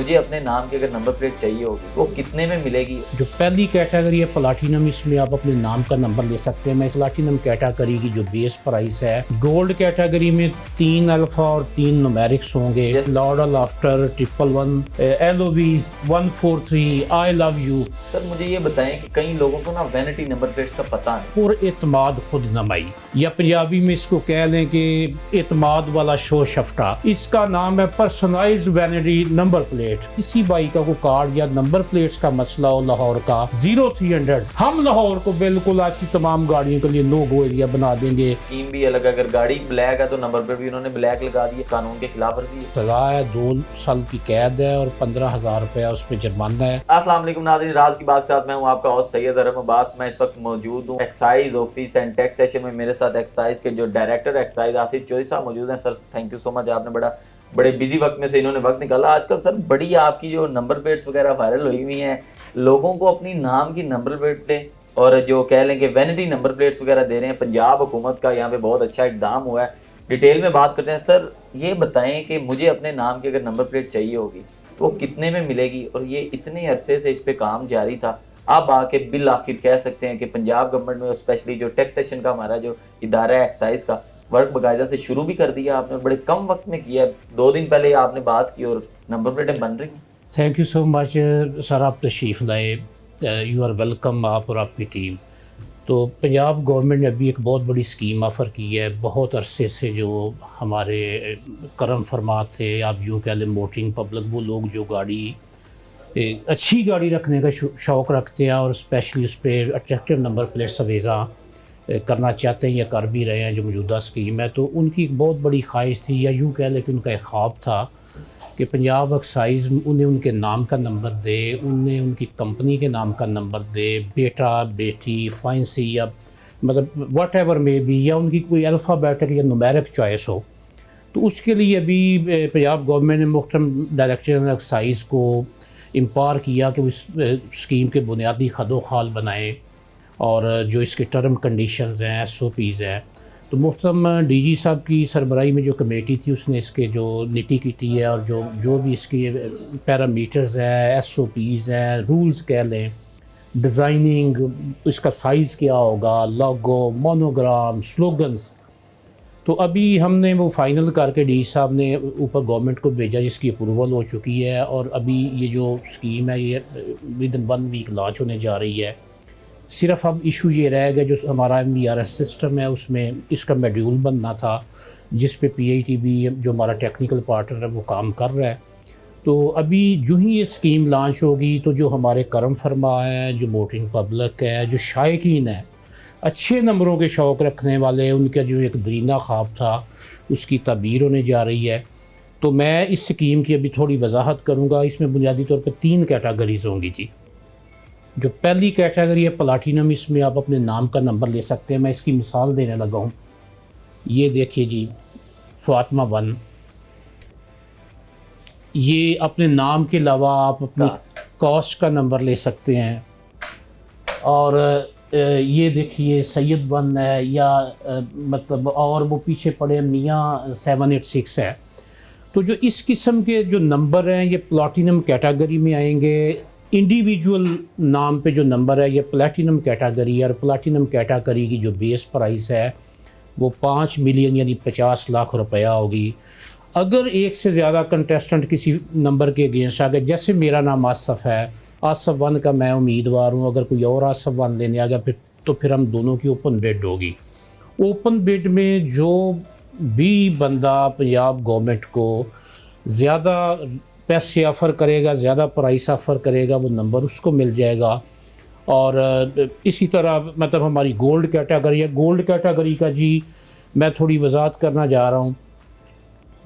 मुझे अपने नाम की अगर नंबर प्लेट चाहिए होगी वो कितने में मिलेगी? जो पहली कैटेगरी है प्लाटिनम, इसमें आप अपने नाम का नंबर ले सकते हैं। मैं प्लाटिनम कैटेगरी की जो बेस प्राइस है, गोल्ड कैटेगरी में 3 अल्फा और 3 न्यूमेरिक्स होंगे। Lord laughter 111, LOV 143, I love you. Sir मुझे ये बताएं कि कई लोगों को ना वैनिटी नंबर प्लेट्स का पता नहीं। और एतमाद खुद नमाई, या पंजाबी में इसको कह लें कि एतमाद वाला शो शफ्टा। इसका नाम है पर्सनलाइज्ड वैनिटी नंबर प्लेट। किसी भाई का कोई कार्ड या नंबर प्लेट्स का मसला हो लाहौर का 0300, हम लाहौर को बिल्कुल ऐसी तमाम गाड़ियों के लिए नो गो एरिया बना देंगे। स्कीम भी अलग, अगर गाड़ी ब्लैक है तो नंबर प्लेट भी उन्होंने ब्लैक लगा दी है, कानून के खिलाफ वर्जी है। सजा है 2 साल की कैद है और 15,000 रुपया उस पर जुर्माना है। अस्सलाम वालेकुम नाज़रीन, राज की बात के साथ मैं हूं आपका होस्ट सैयद अरहम अब्बास। मैं इस वक्त मौजूद हूं excise office and tax session में। मेरे साथ एक्साइज के जो डायरेक्टर एक्साइज आसिफ चौधरी साहब मौजूद हैं। Sir thank you so much, आपने बड़े बिजी वक्त में से इन्होंने वक्त निकाला। आजकल सर बड़ी आपकी जो नंबर प्लेट्स वगैरह वायरल हुई हुई हैं, लोगों को अपनी नाम की नंबर प्लेटें और जो कह लें कि वैनिटी नंबर प्लेट्स वगैरह दे रहे हैं। पंजाब हुकूमत का यहाँ पे बहुत अच्छा इकदाम हुआ है। डिटेल में बात करते हैं। सर ये बताएं कि मुझे अपने नाम की अगर नंबर प्लेट चाहिए होगी तो कितने में मिलेगी, और ये इतने अरसे से इस पे काम जारी था, आप आके बिल आखिर कह सकते हैं कि पंजाब गवर्नमेंट में स्पेशली जो टैक्सेशन का हमारा जो इदारा है एक्साइज का, वर्क बाकायदा से शुरू भी कर दिया आपने, बड़े कम वक्त में किया है। 2 दिन पहले आपने बात की और नंबर प्लेटें बन रही हैं। Thank you so much sir, आप तशरीफ़ लाए, यू आर वेलकम, आप और आपकी टीम। तो पंजाब गवर्नमेंट ने अभी एक बहुत बड़ी स्कीम ऑफ़र की है। बहुत अरसे से जो हमारे करम फरमा थे, आप यूँ कह लें मोटरिंग पब्लिक, वो लोग जो गाड़ी अच्छी गाड़ी रखने का शौक़ रखते हैं और स्पेशली उस पर अट्रैक्टिव नंबर प्लेट्स अवेज़ा करना चाहते हैं या कर भी रहे हैं, जो मौजूदा स्कीम है, तो उनकी एक बहुत बड़ी ख्वाहिश थी, या यूँ कह लें कि उनका एक ख्वाब था कि पंजाब एक्साइज उन्हें उनके नाम का नंबर दे, उन्हें उनकी कंपनी के नाम का नंबर दे, बेटा बेटी फाइंसी या मतलब वट एवर में भी, या उनकी कोई अल्फ़ाबेटिक या नुमेरिक चॉइस हो। तो उसके लिए अभी पंजाब गवर्नमेंट ने मुख्तलिफ डायरेक्टर एक्साइज को इम्पावर किया कि उस स्कीम के बुनियादी खदोखाल बनाएँ और जो इसके टर्म कंडीशंस हैं, SOPs हैं। तो मुहतरम DG साहब की सरबराही में जो कमेटी थी, उसने इसके जो निटी किटी है और जो भी इसके पैरामीटर्स हैं, SOPs हैं, रूल्स कह लें, डिज़ाइनिंग, इसका साइज़ क्या होगा, लोगो, मोनोग्राम, स्लोगन्स, तो अभी हमने वो फ़ाइनल करके DG साहब ने ऊपर गवर्नमेंट को भेजा, जिसकी अप्रूवल हो चुकी है। और अभी ये जो स्कीम है ये विदिन 1 वीक लॉन्च होने जा रही है। सिर्फ अब इशू ये रह गया, जो हमारा MBRS सिस्टम है उसमें इसका मॉड्यूल बनना था, जिस पे PITB जो हमारा टेक्निकल पार्टनर है वो काम कर रहा है। तो अभी जो ही ये स्कीम लॉन्च होगी तो जो हमारे करम फरमा है, जो मोटरिंग पब्लिक है, जो शायकीन है, अच्छे नंबरों के शौक़ रखने वाले, उनका जो एक दरीना ख्वाब था उसकी ताबीर होने जा रही है। तो मैं इस स्कीम की अभी थोड़ी वजाहत करूँगा। इसमें बुनियादी तौर पर 3 कैटेगरीज़ होंगी जी। जो पहली कैटेगरी है प्लाटिनम, इसमें आप अपने नाम का नंबर ले सकते हैं। मैं इसकी मिसाल देने लगा हूँ। ये देखिए जी, फातिमा 1, ये अपने नाम के अलावा आप अपनी कॉस्ट का नंबर ले सकते हैं। और ये देखिए सैयद 1 है, या मतलब और वो पीछे पड़े मियाँ 786 है। तो जो इस किस्म के जो नंबर हैं ये प्लाटिनम कैटेगरी में आएंगे। इंडिविजुअल नाम पे जो नंबर है ये प्लैटिनम कैटेगरी है। और प्लैटिनम कैटेगरी की जो बेस प्राइस है वो 5 मिलियन यानी 50 लाख रुपया होगी। अगर एक से ज़्यादा कंटेस्टेंट किसी नंबर के अगेंस्ट आ गए, जैसे मेरा नाम आसफ़ है, आसफ़ 1 का मैं उम्मीदवार हूँ, अगर कोई और आसफ़ 1 लेने आ गया तो फिर हम दोनों की ओपन बिड होगी। ओपन बिड में जो भी बंदा पंजाब गवर्नमेंट को ज़्यादा पैसे ऑफ़र करेगा, ज़्यादा प्राइस ऑफ़र करेगा, वो नंबर उसको मिल जाएगा। और इसी तरह मतलब हमारी गोल्ड कैटेगरी है। गोल्ड कैटेगरी का जी मैं थोड़ी वजाहत करना जा रहा हूँ।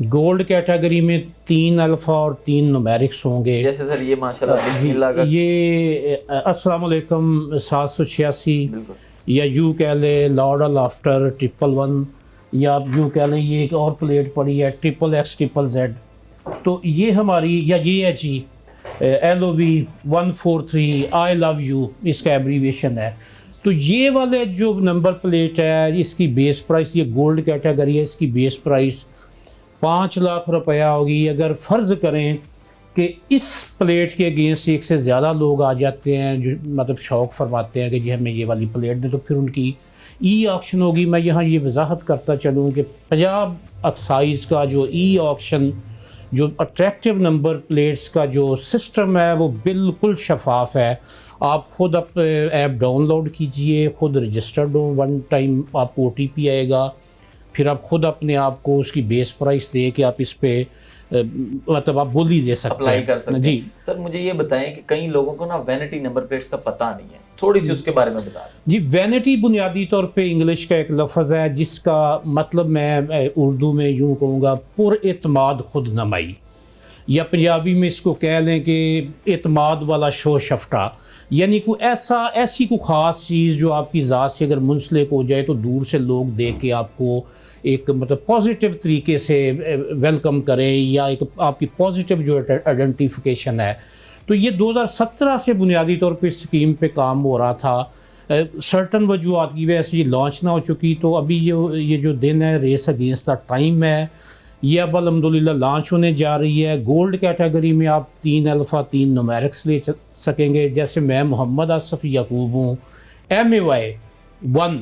गोल्ड कैटेगरी में 3 अल्फ़ा और 3 न्यूमेरिक्स होंगे। जैसे सर ये माशाल्लाह बिस्मिल्लाह का ये अस्सलाम वालेकुम 786, या यूँ कह लें लॉर्ड लाफ्टर 111, या यूँ कह लें ये एक और प्लेट पड़ी है XXX ZZZ। तो ये हमारी, या ये है जी LOV 143, आई लव यू, इसका एब्रीविएशन है। तो ये वाले जो नंबर प्लेट है इसकी बेस प्राइस, ये गोल्ड कैटेगरी है, इसकी बेस प्राइस 5 लाख रुपया होगी। अगर फ़र्ज़ करें कि इस प्लेट के अगेंस्ट एक से ज़्यादा लोग आ जाते हैं जो मतलब शौक़ फरमाते हैं कि जी हमें ये वाली प्लेट दें, तो फिर उनकी ई ऑक्शन होगी। मैं यहाँ ये वजाहत करता चलूँ कि पंजाब एक्साइज़ का जो ई ऑक्शन, जो अट्रैक्टिव नंबर प्लेट्स का जो सिस्टम है वो बिल्कुल शफाफ है। आप ख़ुद ऐप डाउनलोड कीजिए, ख़ुद रजिस्टर्ड हो, वन टाइम आपको OTP आएगा, फिर आप ख़ुद अपने आप को उसकी बेस प्राइस दे के आप इस पे मतलब आप बोली दे सकते अप्लाई हैं कर सकते जी। हैं। सर मुझे ये बताएं कि कई लोगों को ना वैनिटी नंबर प्लेट्स का पता नहीं है, थोड़ी सी उसके बारे में बता दें। जी, वैनिटी बुनियादी तौर पे इंग्लिश का एक लफ्ज़ है जिसका मतलब मैं उर्दू में यूँ कहूँगा पुरएतमाद खुद नमाई, या पंजाबी में इसको कह लें कि एतमाद वाला शो शफ्टा, यानी कोई ऐसी कोई ख़ास चीज़ जो आपकी ज़ात से अगर मुंसलिक हो जाए तो दूर से लोग देख के आपको एक मतलब पॉजिटिव तरीके से वेलकम करें, या एक आपकी पॉजिटिव जो आइडेंटिफिकेशन है। तो ये 2017 से बुनियादी तौर पे स्कीम पे काम हो रहा था। सर्टन वजूहात की वजह से ये लॉन्च ना हो चुकी, तो अभी ये जो दिन है रेस अगेंस्ट द टाइम है, ये अब अल्हम्दुलिल्लाह लॉन्च होने जा रही है। गोल्ड कैटेगरी में आप 3 अल्फ़ा 3 न्यूमेरिक्स ले सकेंगे, जैसे मैं मोहम्मद आसफ़ याकूब हूँ, MAY 1,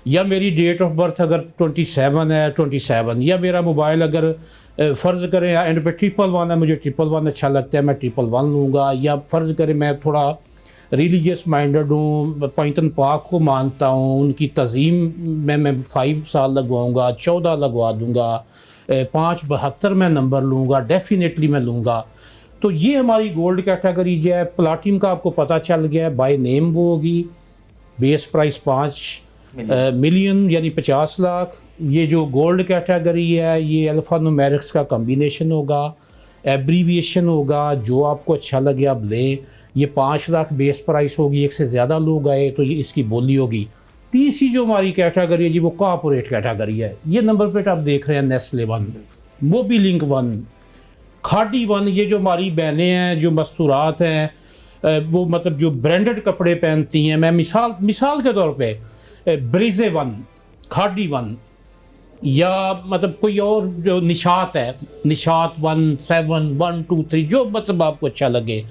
या मेरी डेट ऑफ बर्थ अगर 27 है 27, या मेरा मोबाइल अगर फ़र्ज़ करें एंड पे 111 है, मुझे 111 अच्छा लगता है, मैं 111 लूँगा। या फ़र्ज़ करें मैं थोड़ा रिलीजियस माइंडेड हूँ, पैंतन पाक को मानता हूँ, उनकी तज़ीम में मैं 5 साल लगवाऊँगा, 14 लगवा दूँगा, 572 मैं नंबर लूँगा, डेफिनेटली मैं लूँगा। तो ये हमारी गोल्ड कैटेगरी जो है। प्लाटिनम का आपको पता चल गया है, बाय नेम वो होगी, बेस प्राइस 5 मिलियन यानी 50 लाख। ये जो गोल्ड कैटेगरी है ये अल्फ़ा न्यूमेरिक्स का कम्बिनेशन होगा, एब्रीविएशन होगा, जो आपको अच्छा लगे आप लें। ये 5 लाख बेस प्राइस होगी, एक से ज़्यादा लोग आए तो ये इसकी बोली होगी। तीसरी जो हमारी कैटेगरी है जी वो कॉर्पोरेट कैटेगरी है। ये नंबर प्लेट आप देख रहे हैं, नेस्ले 1, मोबी लिंक 1, खादी 1। ये जो हमारी बहनें हैं जो मस्तूरात हैं, वो मतलब जो ब्रांडेड कपड़े पहनती हैं, मैं मिसाल के तौर पे ब्रिजे 1, खादी 1, या मतलब कोई और जो निशात है, निशात 1, 7, 1, 2, 3, जो मतलब आपको अच्छा लगे।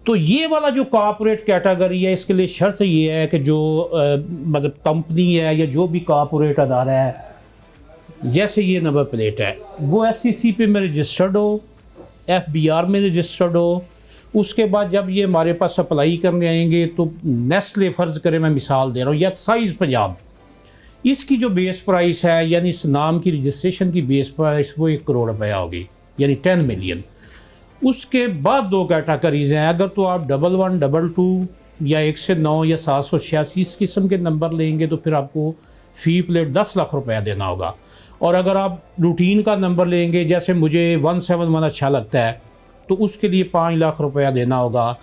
तो ये वाला जो कॉर्पोरेट कैटेगरी है, इसके लिए शर्त ये है कि जो मतलब कंपनी है या जो भी कॉर्पोरेट अदारा है, जैसे ये नंबर प्लेट है वो SEC पे में रजिस्टर्ड हो, FBR में रजिस्टर्ड हो। उसके बाद जब ये हमारे पास अप्लाई करने आएंगे तो नेस्ले, फ़र्ज़ करें मैं मिसाल दे रहा हूँ, या एक्साइज़ पंजाब, इसकी जो बेस प्राइस है यानी इस नाम की रजिस्ट्रेशन की बेस प्राइस वो 1 करोड़ रुपया होगी, यानी 10 मिलियन। उसके बाद 2 कैटेगरीज़ हैं। अगर तो आप 11, 22 या 1 से 9 या 786 इस किस्म के नंबर लेंगे तो फिर आपको फ़ी प्लेट 10 लाख रुपया देना होगा। और अगर आप रूटीन का नंबर लेंगे, जैसे मुझे 171 अच्छा लगता है, तो उसके लिए 5 लाख रुपया देना होगा।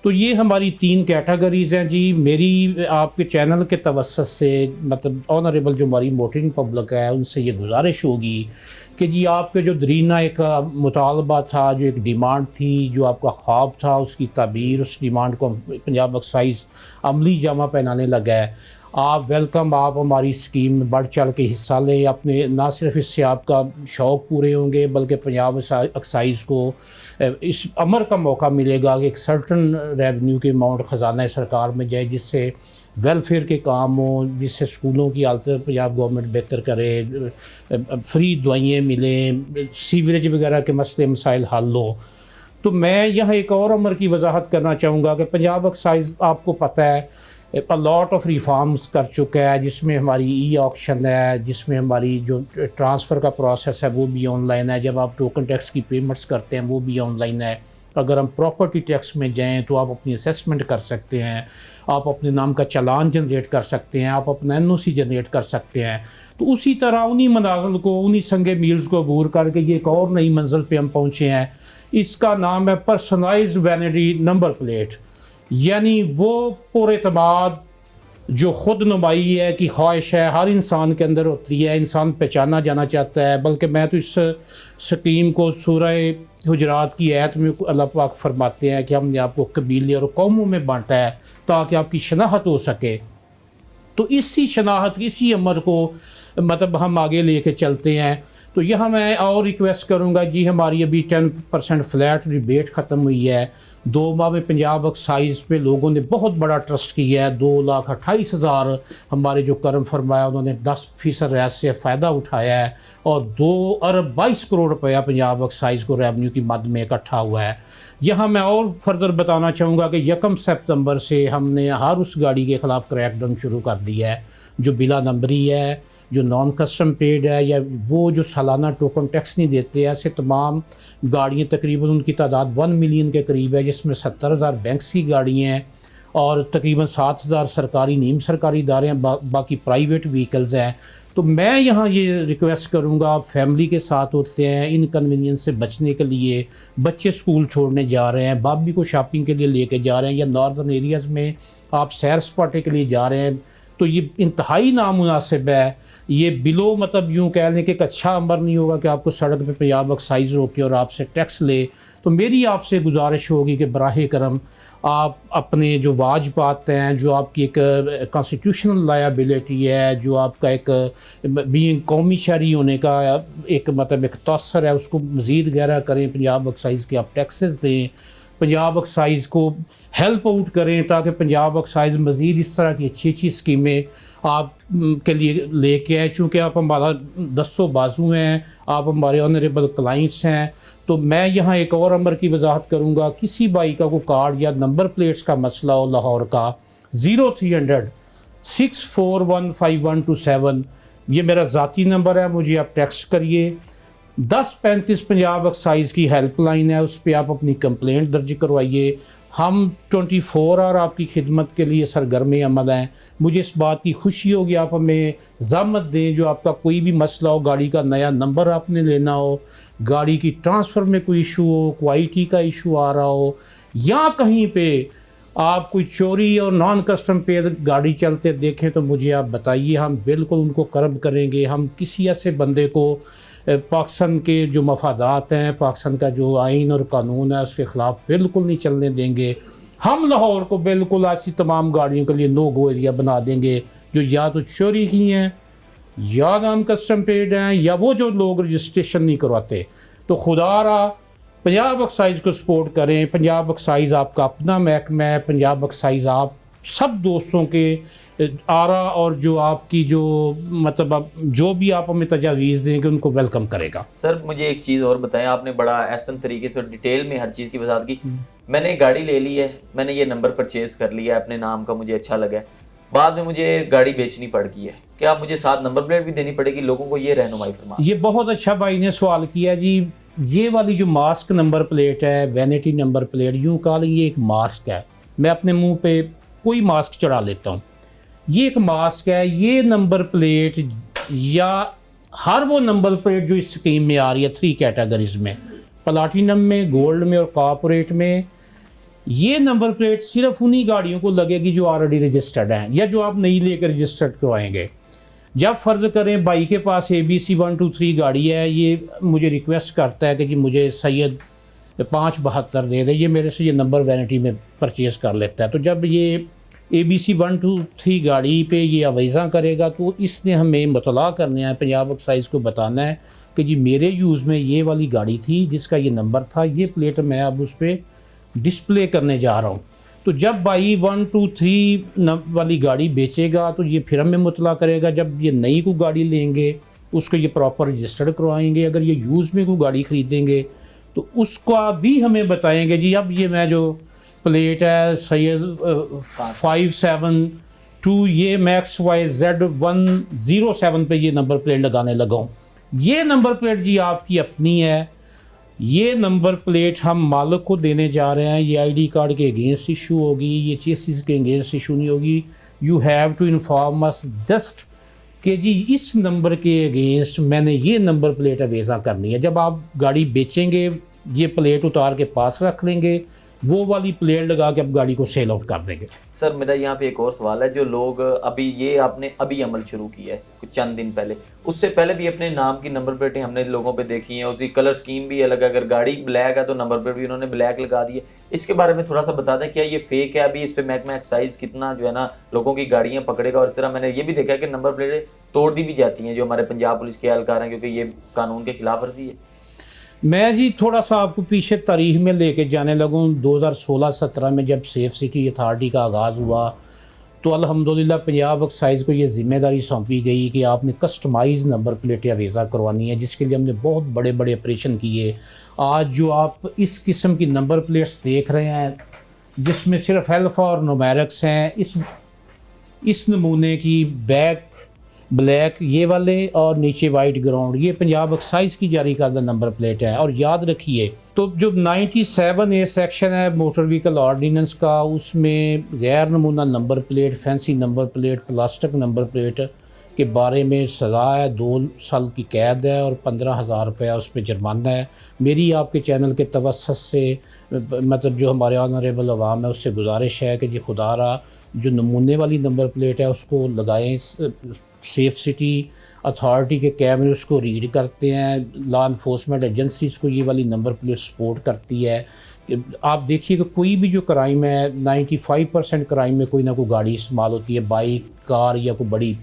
तो ये हमारी 3 कैटेगरीज़ हैं जी। मेरी आपके चैनल के तवस्सुस से मतलब ऑनरेबल जो हमारी मोटरिंग पब्लिक है उनसे ये गुजारिश होगी कि जी आपके जो दरीना एक मुतालबा था, जो एक डिमांड थी, जो आपका ख्वाब था, उसकी ताबीर, उस डिमांड को पंजाब एक्साइज़ अमली जामा पहनाने लगा है। आप वेलकम, आप हमारी स्कीम में बढ़ चढ़ के हिस्सा लें। अपने ना सिर्फ इससे आपका शौक़ पूरे होंगे बल्कि पंजाब एक्साइज़ को इस अमर का मौका मिलेगा कि एक सर्टन रेवेन्यू के अमाउंट ख़जाना सरकार में जाए, जिससे वेलफेयर के काम हो, जिससे स्कूलों की हालत पंजाब गवर्नमेंट बेहतर करे, फ्री दवाइयाँ मिलें, सीवरेज वगैरह के मसले मसाइल हल हो। तो मैं यहाँ एक और अमर की वजाहत करना चाहूँगा कि पंजाब एक्साइज़ आपको पता है लॉट ऑफ रिफॉर्म्स कर चुका है, जिसमें हमारी ई ऑक्शन है, जिसमें हमारी जो ट्रांसफ़र का प्रोसेस है वो भी ऑनलाइन है, जब आप टोकन टैक्स की पेमेंट्स करते हैं वो भी ऑनलाइन है। अगर हम प्रॉपर्टी टैक्स में जाएं तो आप अपनी असेसमेंट कर सकते हैं, आप अपने नाम का चालान जनरेट कर सकते हैं, आप अपना NOC जनरेट कर सकते हैं। तो उसी तरह उन्हीं मनाजिल को, उन्हीं संगे मील्स को अबूर करके ये एक और नई मंजिल पे हम पहुँचे हैं। इसका नाम है पर्सनलाइज्ड वैनिटी नंबर प्लेट, यानी वो पुरएतमाद जो खुद नुमाई है कि ख्वाहिश है हर इंसान के अंदर होती है, इंसान पहचाना जाना चाहता है। बल्कि मैं तो इस स्कीम को सूरह हुजरात की आयत में अल्लाह पाक फरमाते हैं कि हमने आपको कबीले और कौमों में बांटा है ताकि आपकी शनाख्त हो सके। तो इसी शनाख्त, इसी अमर को मतलब हम आगे लेके चलते हैं तो यहाँ मैं और रिक्वेस्ट करूँगा जी, हमारी अभी 10% फ्लैट रिबेट ख़त्म हुई है। 2 माह में पंजाब एक्साइज़ पे लोगों ने बहुत बड़ा ट्रस्ट किया है। 2,28,000 हमारे जो करम फरमाया उन्होंने 10% रियायत से फ़ायदा उठाया है और 2 अरब 22 करोड़ रुपया पंजाब एक्साइज़ को रेवन्यू की मद में इकट्ठा हुआ है। यहाँ मैं और फर्दर बताना चाहूँगा कि 1 सितंबर से हमने हर उस गाड़ी के ख़िलाफ़ क्रैकडाउन शुरू कर दिया है जो बिला नंबरी है, जो नॉन कस्टम पेड है, या वो जो सालाना टोकन टैक्स नहीं देते। ऐसे तमाम गाड़ियाँ, तकरीबन उनकी तादाद 1 मिलियन के करीब है, जिसमें 70,000 बैंक्स की गाड़ियाँ हैं और तकरीबन 7,000 सरकारी नीम सरकारी इदारे हैं, बाकी प्राइवेट व्हीकल्स हैं। तो मैं यहाँ ये रिक्वेस्ट करूँगा, आप फैमिली के साथ होते हैं, इनकन्वीनियंस से बचने के लिए बच्चे स्कूल छोड़ने जा रहे हैं, भाभी को शॉपिंग के लिए लेके जा रहे हैं, या नॉर्दर्न एरियाज़ में आप सैर सपाटे के लिए जा रहे हैं, तो ये इंतहाई नामुनासिब है। ये बिलो मतलब यूँ कह लें कि एक अच्छा अमर नहीं होगा कि आपको सड़क पे पंजाब एक्साइज़ रोके और आपसे टैक्स ले। तो मेरी आपसे गुजारिश होगी कि बराह करम आप अपने जो वाजबात हैं, जो आपकी एक कॉन्स्टिट्यूशनल लायबिलिटी है, जो आपका एक बीइंग कौमी शहरी होने का एक मतलब एक तौसर है, उसको मज़ीद गहरा करें। पंजाब एक्साइज़ के आप टैक्सेस दें, पंजाब एक्साइज़ को हेल्प आउट करें ताकि पंजाब एक्साइज़ मज़ीद इस तरह की अच्छी अच्छी स्कीमें आप के लिए लेके आए। चूँकि आप हमारा दस्तों बाजू हैं, आप हमारे ऑनरेबल क्लाइंट्स हैं। तो मैं यहाँ एक और अमर की वजाहत करूँगा, किसी भाई का कोई कार्ड या नंबर प्लेट्स का मसला हो लाहौर का, 0300 6415127 ये मेरा ज़ाती नंबर है, मुझे आप टेक्स्ट करिए। 1035 पंजाब एक्साइज़ की हेल्पलाइन है, उस पर आप अपनी कंप्लेंट दर्ज करवाइए। हम 24 आवर आपकी खिदमत के लिए सरगर्म अमल हैं। मुझे इस बात की खुशी होगी आप हमें ज़ामत दें, जो आपका कोई भी मसला हो, गाड़ी का नया नंबर आपने लेना हो, गाड़ी की ट्रांसफ़र में कोई इशू हो, कोई IT का इशू आ रहा हो, या कहीं पे आप कोई चोरी और नॉन कस्टम पे गाड़ी चलते देखें तो मुझे आप बताइए, हम बिल्कुल उनको कर्ब करेंगे। हम किसी ऐसे बंदे को पाकिस्तान के जो मफादात हैं, पाकिस्तान का जो आइन और कानून है, उसके ख़िलाफ़ बिल्कुल नहीं चलने देंगे। हम लाहौर को बिल्कुल ऐसी तमाम गाड़ियों के लिए नो गो एरिया बना देंगे जो या तो चोरी की हैं, या नॉन कस्टम पेड हैं, या वो जो लोग रजिस्ट्रेशन नहीं करवाते। तो खुदारा पंजाब एक्साइज़ को सपोर्ट करें। पंजाब एक्साइज़ आपका अपना महकमा है। पंजाब एक्साइज़ आप सब दोस्तों के आरा और जो आपकी जो मतलब आप जो भी आप हमें तजावीज़ देंगे उनको वेलकम करेगा। सर मुझे एक चीज़ और बताएं, आपने बड़ा एहसन तरीके से डिटेल में हर चीज़ की वजाहत की। मैंने गाड़ी ले ली है, मैंने ये नंबर परचेज़ कर लिया है अपने नाम का, मुझे अच्छा लगा है, बाद में मुझे गाड़ी बेचनी पड़ गई है, क्या मुझे साथ नंबर प्लेट भी देनी पड़ेगी? लोगों को ये रहनुमाई फरमा। ये बहुत अच्छा भाई ने सवाल किया जी। ये वाली जो मास्क नंबर प्लेट है, वैनिटी नंबर प्लेट, यूँ कहा लें ये एक मास्क है। मैं अपने मुंह पे कोई मास्क चढ़ा लेता हूँ, ये एक मास्क है। ये नंबर प्लेट या हर वो नंबर प्लेट जो इस स्कीम में आ रही है 3 कैटेगरीज में, प्लाटिनम में, गोल्ड में और कॉर्पोरेट में, ये नंबर प्लेट सिर्फ उन्हीं गाड़ियों को लगेगी जो ऑलरेडी रजिस्टर्ड हैं या जो आप नई लेकर रजिस्टर्ड करवाएंगे। जब फ़र्ज़ करें भाई के पास ABC 123 गाड़ी है, ये मुझे रिक्वेस्ट करता है कि जी मुझे सैयद 572 दे दे, ये मेरे से ये नंबर वैनिटी में परचेज़ कर लेता है। तो जब ये ABC 123 गाड़ी पे ये अवैज़ा करेगा तो इसने हमें मुतला करना है, पंजाब एक्साइज़ को बताना है कि जी मेरे यूज़ में ये वाली गाड़ी थी जिसका ये नंबर था, ये प्लेट मैं अब उस पर डिस्प्ले करने जा रहा हूँ। तो जब भाई 123 वाली गाड़ी बेचेगा तो ये फिर हमें मुतला करेगा। जब ये नई को गाड़ी लेंगे उसको ये प्रॉपर रजिस्टर्ड करवाएंगे। अगर ये यूज़ में कोई गाड़ी ख़रीदेंगे तो उसका भी हमें बताएंगे जी अब ये मैं जो प्लेट है सैयद 572 ये मैक्स YZ 107 पे ये नंबर प्लेट लगाने लगा हूँ। ये नंबर प्लेट जी आपकी अपनी है। ये नंबर प्लेट हम मालिक को देने जा रहे हैं। ये ID कार्ड के अगेंस्ट इशू होगी, ये चेसिस के अगेंस्ट इशू नहीं होगी। You have to inform us just कि जी इस नंबर के अगेंस्ट मैंने ये नंबर प्लेट अवेज़ा करनी है। जब आप गाड़ी बेचेंगे ये प्लेट उतार के पास रख लेंगे, वो वाली प्लेट लगा के आप गाड़ी को सेल आउट कर देंगे। सर मेरा यहाँ पे एक और सवाल है, जो लोग अभी ये आपने अभी अमल शुरू किया है कुछ चंद दिन पहले, उससे पहले भी अपने नाम की नंबर प्लेटें हमने लोगों पे देखी हैं, उसकी कलर स्कीम भी अलग है। अगर गाड़ी ब्लैक है तो नंबर प्लेट भी उन्होंने ब्लैक लगा दी है। इसके बारे में थोड़ा सा बता दें, क्या ये फेक है? अभी इस पे महकमा एक्साइज कितना जो है ना लोगों की गाड़ियाँ पकड़ेगा? और इस तरह मैंने ये भी देखा है कि नंबर प्लेटें तोड़ दी भी जाती हैं जो हमारे पंजाब पुलिस के एहलकार हैं, क्योंकि ये कानून के खिलाफ वर्जी है। मैं जी थोड़ा सा आपको पीछे तारीख में लेके जाने लगूँ। 2016-17 में जब सेफ सिटी अथॉरिटी का आगाज़ हुआ तो अल्हम्दुलिल्लाह पंजाब एक्साइज को ये ज़िम्मेदारी सौंपी गई कि आपने कस्टमाइज़ नंबर प्लेटें अवेज़ा करवानी है, जिसके लिए हमने बहुत बड़े बड़े ऑपरेशन किए। आज जो आप इस किस्म की नंबर प्लेट्स देख रहे हैं जिसमें सिर्फ अल्फ़ा और न्यूमेरिक्स हैं, इस नमूने की बैक ब्लैक ये वाले और नीचे वाइट ग्राउंड, ये पंजाब एक्साइज की जारी करदा नंबर प्लेट है। और याद रखिए तो जो 97A सेक्शन है मोटर व्हीकल ऑर्डिनेंस का, उसमें गैर नमूना number plate, fancy number plate, plastic number plate के बारे में सज़ा है 2 साल की कैद है और 15,000 रुपया उस पर जुर्माना है। मेरी आपके चैनल के तवस्सुस से मतलब जो हमारे ऑनरेबल अवाम है उससे गुजारिश है कि जी खुदारा जो नमूने वाली नंबर प्लेट है उसको लगाएं। सेफ सिटी अथॉरिटी के कैमरे उसको रीड करते हैं, लॉ इन्फोर्समेंट एजेंसीज़ को ये वाली नंबर प्लेट सपोर्ट करती है। आप देखिए कि कोई भी जो क्राइम है 95% क्राइम में कोई ना कोई गाड़ी इस्तेमाल होती है, बाइक, कार या कोई बड़ी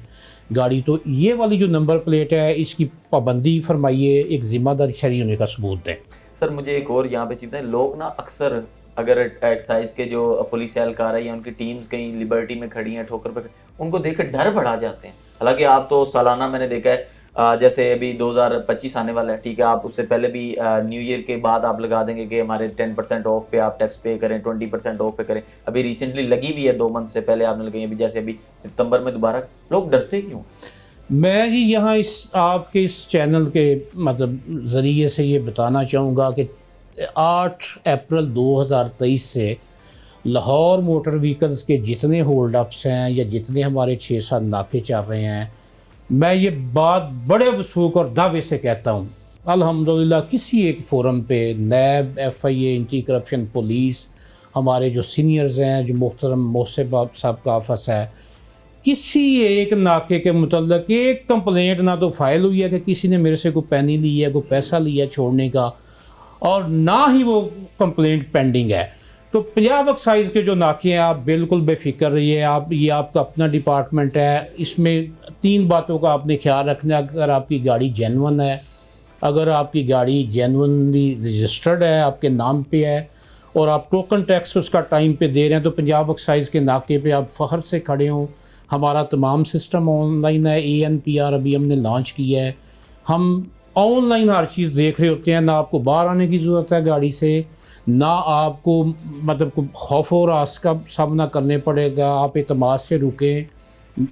गाड़ी। तो ये वाली जो नंबर प्लेट है इसकी पाबंदी फरमाइए, एक ज़िम्मेदारी शरी होने का सबूत है। सर मुझे एक और यहाँ पे चीज़ है, लोग ना अक्सर अगर एक्साइज के जो पुलिस एहलकार है या उनकी टीम्स कहीं लिबर्टी में खड़ी हैं, ठोकर पे, उनको देखकर डर बढ़ा जाते हैं। हालांकि आप तो सालाना मैंने देखा है जैसे अभी 2025 आने वाला है, ठीक है, आप उससे पहले भी न्यू ईयर के बाद आप लगा देंगे कि हमारे 10% ऑफ पे आप टैक्स पे करें, 20% ऑफ पे करें। अभी रिसेंटली लगी भी है, 2 मंथ से पहले आपने लगाई, अभी जैसे अभी सितंबर में दोबारा। लोग डरते क्यों? मैं जी यहाँ आपके इस चैनल के मतलब ज़रिए से ये बताना चाहूँगा कि 8 अप्रैल 2023 से लाहौर मोटर व्हीकल्स के जितने होल्ड अप्स हैं या जितने हमारे 6-7 नाके चल रहे हैं, मैं ये बात बड़े वसूख और दावे से कहता हूँ, अल्हम्दुलिल्लाह किसी एक फोरम पे नैब, FIA, एंटी करप्शन पुलिस, हमारे जो सीनियर्स हैं, जो मोहतरम मोहसिब साहब का ऑफिस है, किसी एक नाके के मुतल्लिक एक कंप्लेंट ना तो फाइल हुई है कि किसी ने मेरे से कोई पैनी ली है, कोई पैसा लिया छोड़ने का, और ना ही वो कंप्लेंट पेंडिंग है। तो पंजाब एक्साइज के जो नाके हैं आप बिल्कुल बेफिक्र रहिए। आप ये आपका अपना डिपार्टमेंट है, इसमें 3 बातों का आपने ख्याल रखना है। अगर आपकी गाड़ी जेन्युइन है, अगर आपकी गाड़ी जेन्युइनली रजिस्टर्ड है, आपके नाम पे है और आप टोकन टैक्स उसका टाइम पे दे रहे हैं, तो पंजाब एक्साइज के नाके पे आप फ़ख्र से खड़े हों। हमारा तमाम सिस्टम ऑनलाइन है, ANPR अभी हमने लॉन्च किया है। हम ऑनलाइन हर चीज़ देख रहे होते हैं, ना आपको बाहर आने की ज़रूरत है गाड़ी से, ना आपको मतलब को खौफ और आस का सामना करने पड़ेगा। आप एतमाद से रुकें,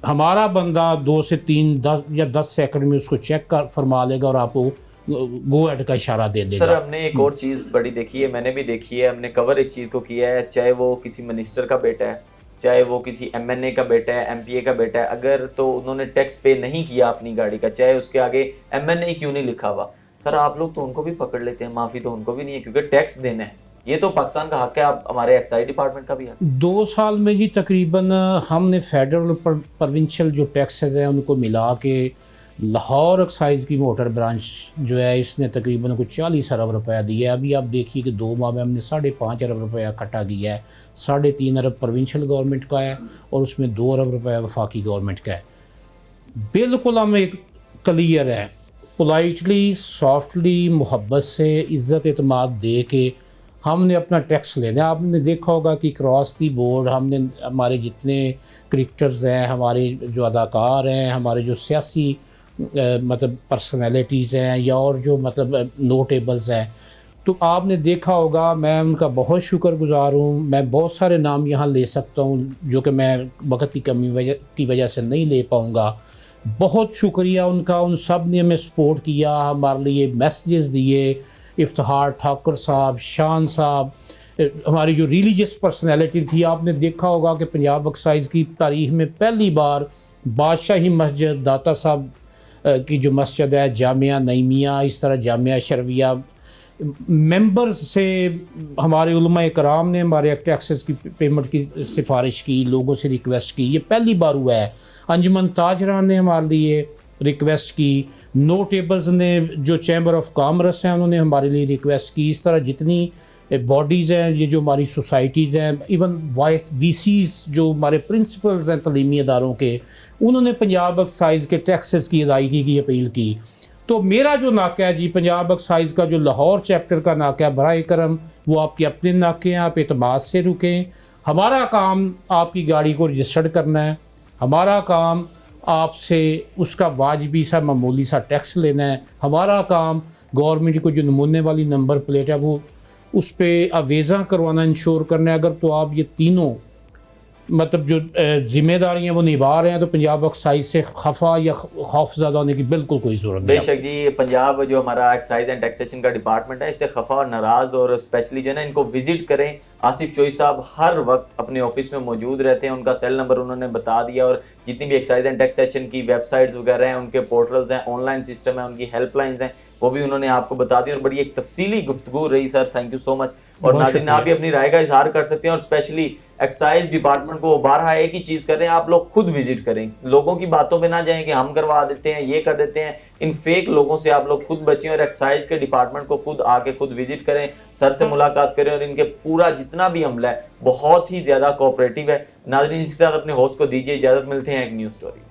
हमारा बंदा 2 से 3 10 या 10 सेकंड में उसको चेक कर फरमा लेगा और आपको गो एड का इशारा दे देगा। सर हमने एक और चीज़ बड़ी देखी है, मैंने भी देखी है, हमने कवर इस चीज़ को किया है, चाहे वो किसी मिनिस्टर का बेटा है, चाहे वो किसी MNA का बेटा है, MPA का बेटा है, अगर तो उन्होंने टैक्स पे नहीं किया अपनी गाड़ी का, चाहे उसके आगे MNA क्यों नहीं लिखा हुआ, सर आप लोग तो उनको भी पकड़ लेते हैं, माफ़ी तो उनको भी नहीं है, क्योंकि टैक्स देना है, ये तो पाकिस्तान का हक है, आप हमारे एक्साइज डिपार्टमेंट का भी है। 2 साल में जी तकरीबन हमने फेडरल प्रोविंशियल जो टैक्सेस हैं उनको मिला के लाहौर एक्साइज की मोटर ब्रांच जो है इसने तकरीबन कुछ 40 अरब रुपया दिया है। अभी आप देखिए कि 2 माह में हमने 5.5 अरब रुपया इकट्ठा किया है। 3.5 अरब प्रोविंशियल गवर्नमेंट का है और उसमें 2 अरब रुपया वफाकी गवर्नमेंट का है। बिल्कुल हम एक क्लियर है, पोलाइटली, सॉफ्टली, मोहब्बत से, इज़्ज़त एतमाद दे के हमने अपना टैक्स लेना है। आपने देखा होगा कि क्रॉस दी बोर्ड हमने हमारे जितने क्रिकेटर्स हैं, हमारे जो अदाकार हैं, हमारे जो सियासी मतलब पर्सनैलिटीज़ हैं या और जो मतलब नोटेबल्स हैं, तो आपने देखा होगा, मैं उनका बहुत शुक्रगुजार हूँ। मैं बहुत सारे नाम यहाँ ले सकता हूँ जो कि मैं वक्त की कमी की वजह से नहीं ले पाऊँगा। बहुत शुक्रिया उनका, उन सब ने हमें सपोर्ट किया, हमारे लिए मैसेजेस दिए। इफ्तिखार ठाकुर साहब, शान साहब, हमारी जो रिलीजियस पर्सनैलिटी थी, आपने देखा होगा कि पंजाब एक्साइज की तारीख में पहली बार बादशाही मस्जिद, दाता साहब की जो मस्जिद है, जामिया नईमिया, इस तरह जामिया शरविया, मेंबर्स से हमारे उलमा कराम ने हमारे टैक्सेस की पेमेंट की सिफारिश की, लोगों से रिक्वेस्ट की, ये पहली बार हुआ है। अंजुमन ताजरान ने हमारे लिए रिक्वेस्ट की, नोटेबल्स ने जो चैम्बर ऑफ कॉमर्स हैं उन्होंने हमारे लिए रिक्वेस्ट की। इस तरह जितनी बॉडीज़ हैं, ये जो हमारी सोसाइटीज़ हैं, इवन वाइस वीसीज़ जो हमारे प्रिंसिपल्स हैं तलीमी अदारों के, उन्होंने पंजाब एक्साइज़ के टैक्सेस की अदायगी की अपील की। तो मेरा जो नाका है जी, पंजाब एक्साइज़ का जो लाहौर चैप्टर का नाका है, बराए करम वो आपके अपने नाके हैं, आप एतमाद से रुकें। हमारा काम आपकी गाड़ी को रजिस्टर्ड करना है, हमारा काम आपसे उसका वाजबी सा मामूली सा टैक्स लेना है, हमारा काम गवर्नमेंट को जो नमूने वाली नंबर प्लेट है वो उस पर अवेज़ा करवाना, इंश्योर करना है। अगर तो आप ये तीनों मतलब जो जिम्मेदारियां वो निभा रहे हैं, तो पंजाब एक्साइज से खफा या खौफज़दा होने की बिल्कुल कोई ज़रूरत नहीं है। बेशक जी, पंजाब जो हमारा एक्साइज एंड टैक्सेशन का डिपार्टमेंट है, इससे खफा और नाराज़ और स्पेशली जो है ना, इनको विजिट करें। आसिफ चोई साहब हर वक्त अपने ऑफिस में मौजूद रहते हैं, उनका सेल नंबर उन्होंने बता दिया, और जितनी भी एक्साइज एंड टैक्सेशन की वेबसाइट्स वगैरह हैं, उनके पोर्टल्स हैं, ऑनलाइन सिस्टम है, उनकी हेल्पलाइंस हैं, वो भी उन्होंने आपको बता दी। और बड़ी एक तफसीली गुफ्तगू रही sir, thank you so much. और नाज़रीन, आप भी अपनी राय का इजहार कर सकते हैं, और स्पेशली एक्साइज डिपार्टमेंट को बारहा एक ही चीज कर रहे हैं, आप लोग खुद विजिट करें, लोगों की बातों पे ना जाएं कि हम करवा देते हैं, ये कर देते हैं। इन फेक लोगों से आप लोग खुद बचें और एक्साइज के डिपार्टमेंट को खुद आके खुद विजिट करें, सर से मुलाकात करें, और इनके पूरा जितना भी अमला है बहुत ही ज्यादा कोऑपरेटिव है। नाज़रीन, इसके साथ अपने होस्ट को दीजिए इजाजत, मिलते हैं एक न्यूज़ स्टोरी।